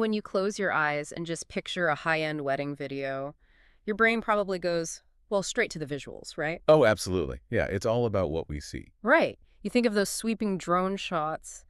when you close your eyes and just picture a high-end wedding video, your brain probably goes, well, straight to the visuals, right? Oh, absolutely. Yeah, it's all about what we see. Right. You think of those sweeping drone shots,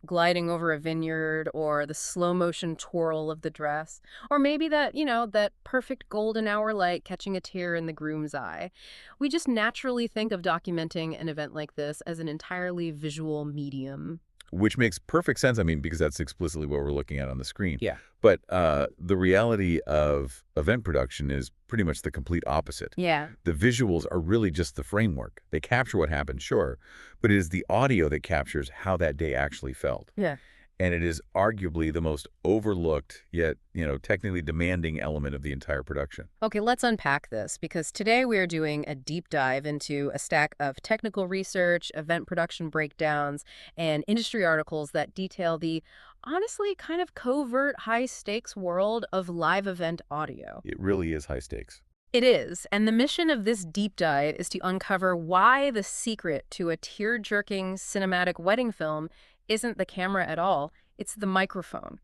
gliding over a vineyard, or the slow motion twirl of the dress, or maybe that perfect golden hour light catching a tear in the groom's eye. We just naturally think of documenting an event like this as an entirely visual medium. Which makes perfect sense, I mean, because that's explicitly what we're looking at on the screen. Yeah. But the reality of event production is pretty much the complete opposite. Yeah. The visuals are really just the framework. They capture what happened, sure, but it is the audio that captures how that day actually felt. Yeah. And it is arguably the most overlooked, yet, technically demanding element of the entire production. Okay, let's unpack this because today we are doing a deep dive into a stack of technical research, event production breakdowns, and industry articles that detail the honestly kind of covert high-stakes world of live event audio. It really is high stakes. It is, and the mission of this deep dive is to uncover why the secret to a tear-jerking cinematic wedding film isn't the camera at all, it's the microphone.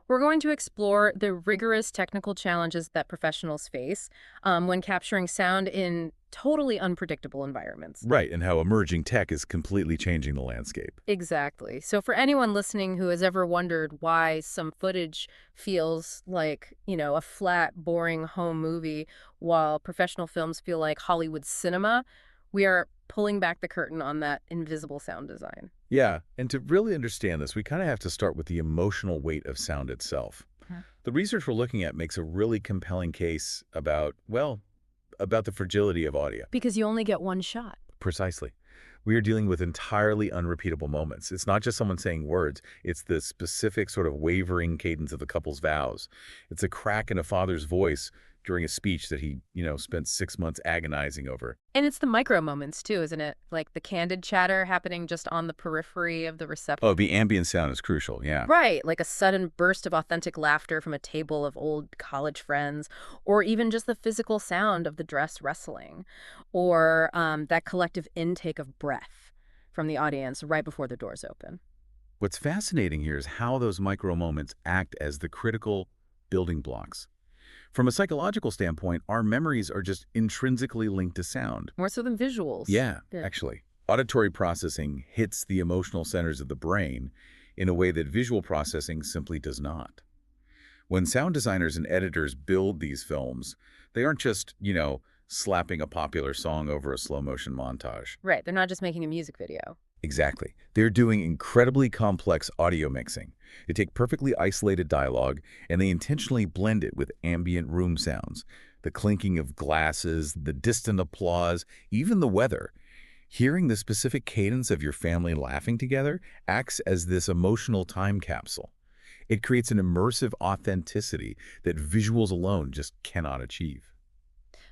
We're going to explore the rigorous technical challenges that professionals face when capturing sound in totally unpredictable environments. Right, and how emerging tech is completely changing the landscape. Exactly. So for anyone listening who has ever wondered why some footage feels like, a flat, boring home movie while professional films feel like Hollywood cinema, we are pulling back the curtain on that invisible sound design. Yeah, and to really understand this, we kind of have to start with the emotional weight of sound itself. The research we're looking at makes a really compelling case about the fragility of audio. Because you only get one shot. Precisely. We are dealing with entirely unrepeatable moments. It's not just someone saying words. It's the specific sort of wavering cadence of the couple's vows. It's a crack in a father's voice during a speech that he, spent 6 months agonizing over. And it's the micro moments, too, isn't it? Like the candid chatter happening just on the periphery of the reception. Oh, the ambient sound is crucial, yeah. Right, like a sudden burst of authentic laughter from a table of old college friends, or even just the physical sound of the dress rustling, or that collective intake of breath from the audience right before the doors open. What's fascinating here is how those micro moments act as the critical building blocks. From a psychological standpoint, our memories are just intrinsically linked to sound. More so than visuals. Yeah, actually. Auditory processing hits the emotional centers of the brain in a way that visual processing simply does not. When sound designers and editors build these films, they aren't just, slapping a popular song over a slow-motion montage. Right, they're not just making a music video. Exactly. They're doing incredibly complex audio mixing. They take perfectly isolated dialogue, and they intentionally blend it with ambient room sounds, the clinking of glasses, the distant applause, even the weather. Hearing the specific cadence of your family laughing together acts as this emotional time capsule. It creates an immersive authenticity that visuals alone just cannot achieve.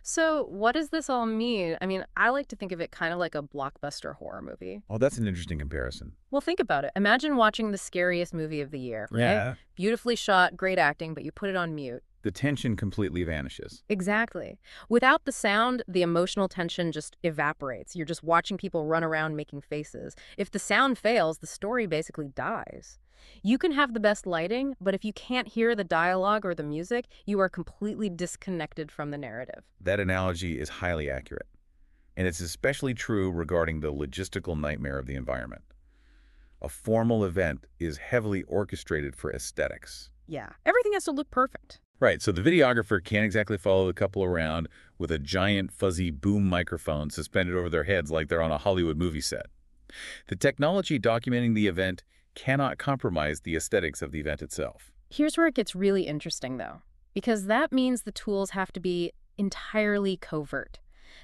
So what does this all mean? I mean, I like to think of it kind of like a blockbuster horror movie. Oh, that's an interesting comparison. Well, think about it. Imagine watching the scariest movie of the year. Right? Yeah. Beautifully shot, great acting, but you put it on mute. The tension completely vanishes. Exactly. Without the sound, the emotional tension just evaporates. You're just watching people run around making faces. If the sound fails, the story basically dies. You can have the best lighting, but if you can't hear the dialogue or the music, you are completely disconnected from the narrative. That analogy is highly accurate. And it's especially true regarding the logistical nightmare of the environment. A formal event is heavily orchestrated for aesthetics. Yeah, everything has to look perfect. Right, so the videographer can't exactly follow the couple around with a giant fuzzy boom microphone suspended over their heads like they're on a Hollywood movie set. The technology documenting the event cannot compromise the aesthetics of the event itself. Here's where it gets really interesting, though, because that means the tools have to be entirely covert.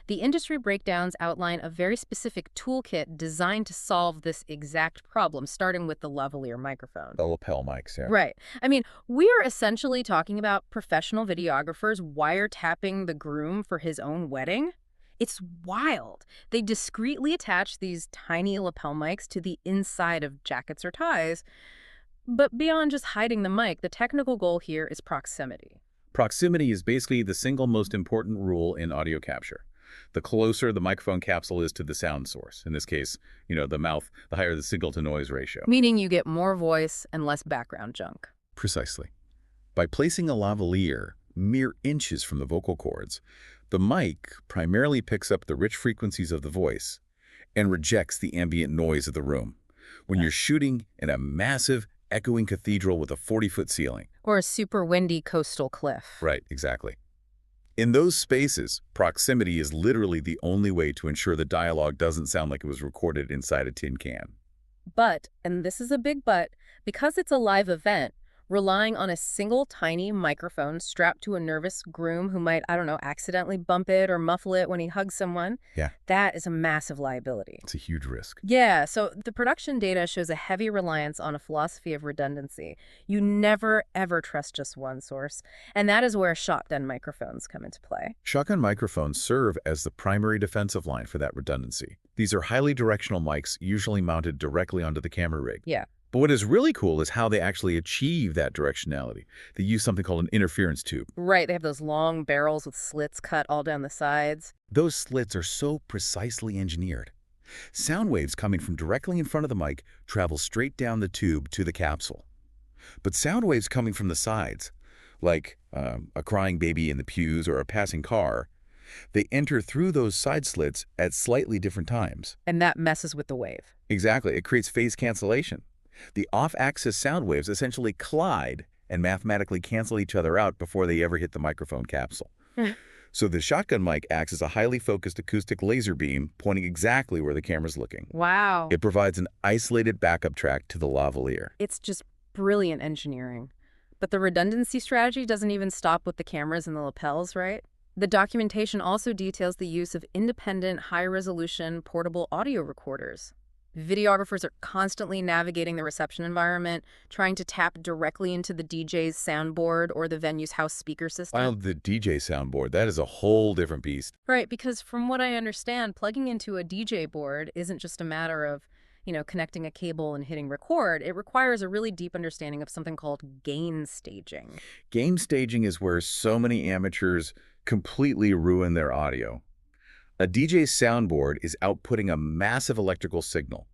The industry breakdowns outline a very specific toolkit designed to solve this exact problem, starting with the lavalier microphone. The lapel mics, yeah. Right. I mean, we are essentially talking about professional videographers wiretapping the groom for his own wedding. It's wild. They discreetly attach these tiny lapel mics to the inside of jackets or ties. But beyond just hiding the mic, the technical goal here is proximity. Proximity is basically the single most important rule in audio capture. The closer the microphone capsule is to the sound source, in this case, the mouth, the higher the signal-to-noise ratio. Meaning you get more voice and less background junk. Precisely. By placing a lavalier mere inches from the vocal cords, the mic primarily picks up the rich frequencies of the voice and rejects the ambient noise of the room. When you're shooting in a massive, echoing cathedral with a 40-foot ceiling. Or a super windy coastal cliff. Right, exactly. In those spaces, proximity is literally the only way to ensure the dialogue doesn't sound like it was recorded inside a tin can. But, and this is a big but, because it's a live event, relying on a single tiny microphone strapped to a nervous groom who might, I don't know, accidentally bump it or muffle it when he hugs someone, Yeah, that is a massive liability. it's a huge risk. Yeah, so the production data shows a heavy reliance on a philosophy of redundancy. You never, ever trust just one source, and that is where shotgun microphones come into play. Shotgun microphones serve as the primary defensive line for that redundancy. These are highly directional mics, usually mounted directly onto the camera rig. Yeah. But what is really cool is how they actually achieve that directionality. They use something called an interference tube. Right, they have those long barrels with slits cut all down the sides. Those slits are so precisely engineered. Sound waves coming from directly in front of the mic travel straight down the tube to the capsule. But sound waves coming from the sides, like a crying baby in the pews or a passing car, they enter through those side slits at slightly different times. And that messes with the wave. Exactly. It creates phase cancellation. The off-axis sound waves essentially collide and mathematically cancel each other out before they ever hit the microphone capsule. So the shotgun mic acts as a highly focused acoustic laser beam pointing exactly where the camera's looking. Wow. It provides an isolated backup track to the lavalier. It's just brilliant engineering. But the redundancy strategy doesn't even stop with the cameras and the lapels, right? The documentation also details the use of independent, high-resolution, portable audio recorders. Videographers are constantly navigating the reception environment, trying to tap directly into the DJ's soundboard or the venue's house speaker system. While the DJ soundboard, that is a whole different beast. Right, because from what I understand, plugging into a DJ board isn't just a matter of, connecting a cable and hitting record. It requires a really deep understanding of something called gain staging. Gain staging is where so many amateurs completely ruin their audio. A DJ's soundboard is outputting a massive electrical signal.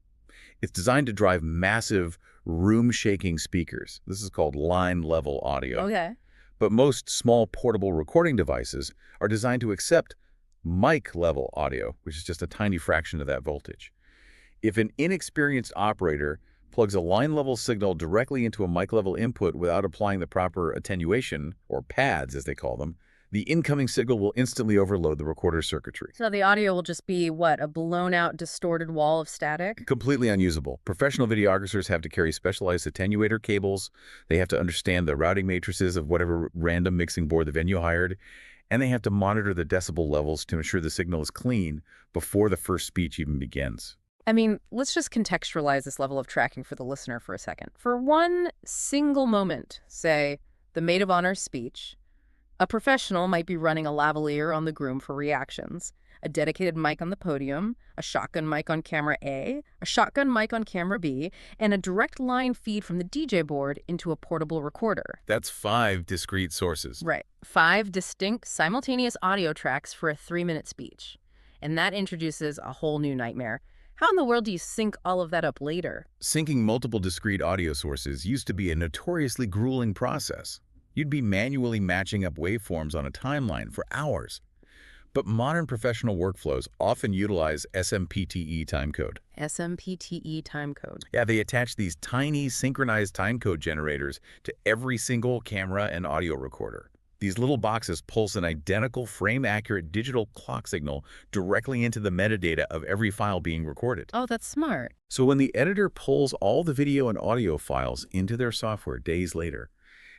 It's designed to drive massive, room-shaking speakers. This is called line-level audio. Okay. But most small portable recording devices are designed to accept mic-level audio, which is just a tiny fraction of that voltage. If an inexperienced operator plugs a line-level signal directly into a mic-level input without applying the proper attenuation, or pads as they call them, the incoming signal will instantly overload the recorder circuitry. So the audio will just be, what, a blown-out, distorted wall of static? Completely unusable. Professional videographers have to carry specialized attenuator cables. They have to understand the routing matrices of whatever random mixing board the venue hired. And they have to monitor the decibel levels to ensure the signal is clean before the first speech even begins. I mean, let's just contextualize this level of tracking for the listener for a second. For one single moment, say, the maid of honor's speech, a professional might be running a lavalier on the groom for reactions, a dedicated mic on the podium, a shotgun mic on camera A, a shotgun mic on camera B, and a direct line feed from the DJ board into a portable recorder. That's 5 discrete sources. Right. 5 distinct, simultaneous audio tracks for a 3-minute speech. And that introduces a whole new nightmare. How in the world do you sync all of that up later? Syncing multiple discrete audio sources used to be a notoriously grueling process. You'd be manually matching up waveforms on a timeline for hours. But modern professional workflows often utilize SMPTE timecode. SMPTE timecode. Yeah, they attach these tiny synchronized timecode generators to every single camera and audio recorder. These little boxes pulse an identical frame-accurate digital clock signal directly into the metadata of every file being recorded. Oh, that's smart. So when the editor pulls all the video and audio files into their software days later,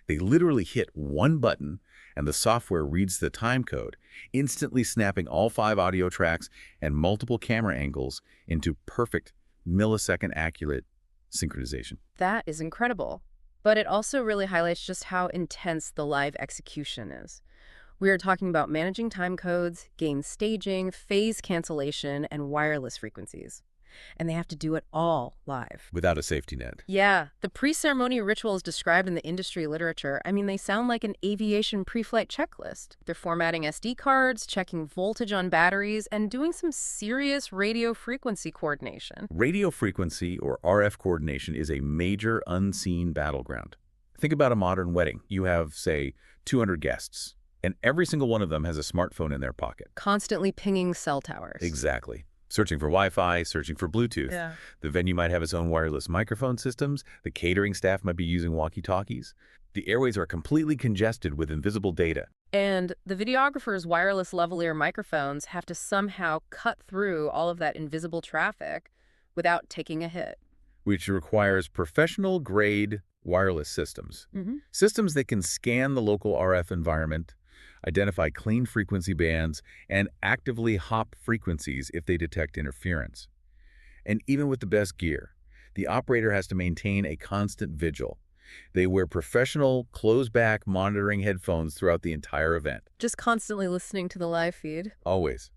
they literally hit one button and the software reads the timecode, instantly snapping all 5 audio tracks and multiple camera angles into perfect millisecond accurate synchronization. That is incredible. But it also really highlights just how intense the live execution is. We are talking about managing time codes, gain staging, phase cancellation, and wireless frequencies. And they have to do it all live. Without a safety net. Yeah, the pre-ceremony rituals described in the industry literature, they sound like an aviation pre-flight checklist. They're formatting SD cards, checking voltage on batteries, and doing some serious radio frequency coordination. Radio frequency, or RF coordination, is a major unseen battleground. Think about a modern wedding. You have, say, 200 guests, and every single one of them has a smartphone in their pocket. Constantly pinging cell towers. Exactly. Searching for Wi-Fi, searching for Bluetooth. Yeah. The venue might have its own wireless microphone systems. The catering staff might be using walkie-talkies. The airways are completely congested with invisible data. And the videographer's wireless lavalier microphones have to somehow cut through all of that invisible traffic without taking a hit. Which requires professional-grade wireless systems. Mm-hmm. Systems that can scan the local RF environment, identify clean frequency bands, and actively hop frequencies if they detect interference. And even with the best gear, the operator has to maintain a constant vigil. They wear professional, closed-back monitoring headphones throughout the entire event. Just constantly listening to the live feed. Always.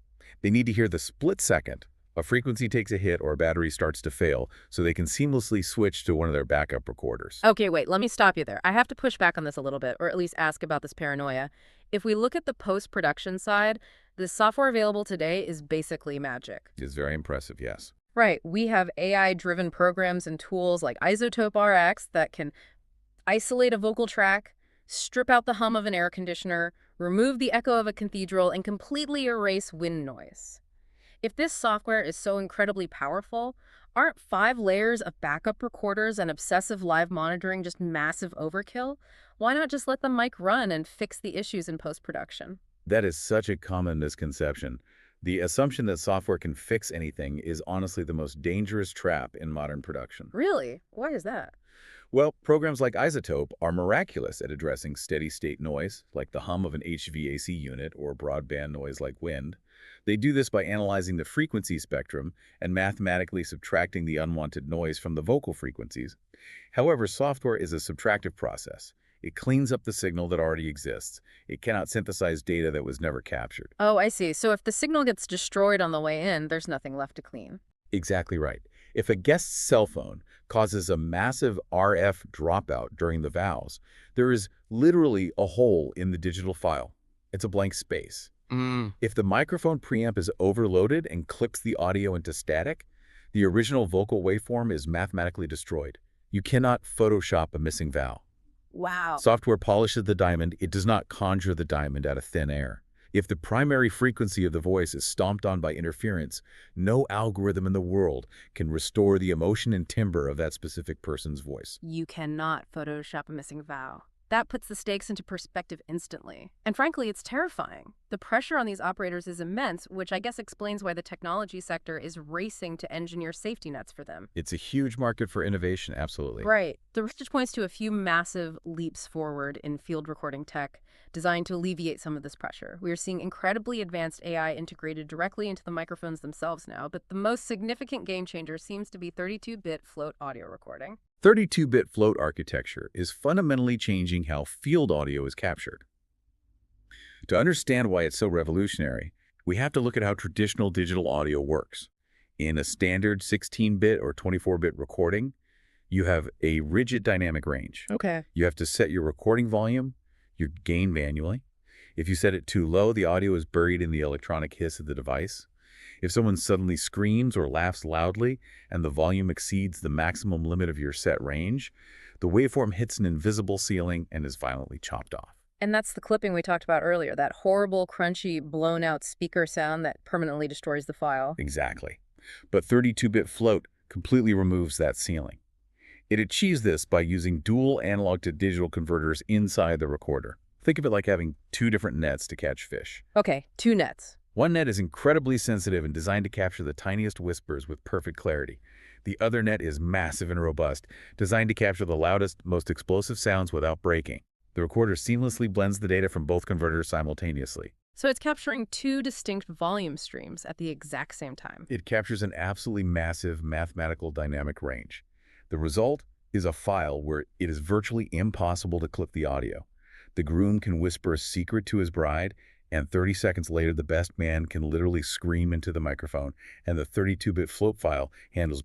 They need to hear the split second a frequency takes a hit or a battery starts to fail so they can seamlessly switch to one of their backup recorders. Okay, wait, let me stop you there. I have to push back on this a little bit, or at least ask about this paranoia. If we look at the post-production side, the software available today is basically magic. It's very impressive, yes. Right, we have AI-driven programs and tools like Isotope RX that can isolate a vocal track, strip out the hum of an air conditioner, remove the echo of a cathedral, and completely erase wind noise. If this software is so incredibly powerful, aren't 5 layers of backup recorders and obsessive live monitoring just massive overkill? Why not just let the mic run and fix the issues in post-production? That is such a common misconception. The assumption that software can fix anything is honestly the most dangerous trap in modern production. Really? Why is that? Well, programs like Isotope are miraculous at addressing steady-state noise, like the hum of an HVAC unit or broadband noise like wind. They do this by analyzing the frequency spectrum and mathematically subtracting the unwanted noise from the vocal frequencies. However, software is a subtractive process. It cleans up the signal that already exists. It cannot synthesize data that was never captured. Oh, I see. So if the signal gets destroyed on the way in, there's nothing left to clean. Exactly right. If a guest's cell phone causes a massive RF dropout during the vows, there is literally a hole in the digital file. It's a blank space. If the microphone preamp is overloaded and clips the audio into static, the original vocal waveform is mathematically destroyed. You cannot Photoshop a missing vowel. Wow. Software polishes the diamond. It does not conjure the diamond out of thin air. If the primary frequency of the voice is stomped on by interference, no algorithm in the world can restore the emotion and timbre of that specific person's voice. You cannot Photoshop a missing vowel. That puts the stakes into perspective instantly. And frankly, it's terrifying. The pressure on these operators is immense, which I guess explains why the technology sector is racing to engineer safety nets for them. It's a huge market for innovation, absolutely. Right. The research points to a few massive leaps forward in field recording tech designed to alleviate some of this pressure. We are seeing incredibly advanced AI integrated directly into the microphones themselves now, but the most significant game changer seems to be 32-bit float audio recording. 32-bit float architecture is fundamentally changing how field audio is captured. To understand why it's so revolutionary, we have to look at how traditional digital audio works. In a standard 16-bit or 24-bit recording, you have a rigid dynamic range. Okay. You have to set your recording volume, your gain manually. If you set it too low, the audio is buried in the electronic hiss of the device. If someone suddenly screams or laughs loudly and the volume exceeds the maximum limit of your set range, the waveform hits an invisible ceiling and is violently chopped off. And that's the clipping we talked about earlier, that horrible, crunchy, blown-out speaker sound that permanently destroys the file. Exactly. But 32-bit float completely removes that ceiling. It achieves this by using dual analog-to-digital converters inside the recorder. Think of it like having 2 different nets to catch fish. Okay, 2 nets. One net is incredibly sensitive and designed to capture the tiniest whispers with perfect clarity. The other net is massive and robust, designed to capture the loudest, most explosive sounds without breaking. The recorder seamlessly blends the data from both converters simultaneously. So it's capturing 2 distinct volume streams at the exact same time. It captures an absolutely massive mathematical dynamic range. The result is a file where it is virtually impossible to clip the audio. The groom can whisper a secret to his bride, and 30 seconds later, the best man can literally scream into the microphone, and the 32-bit float file handles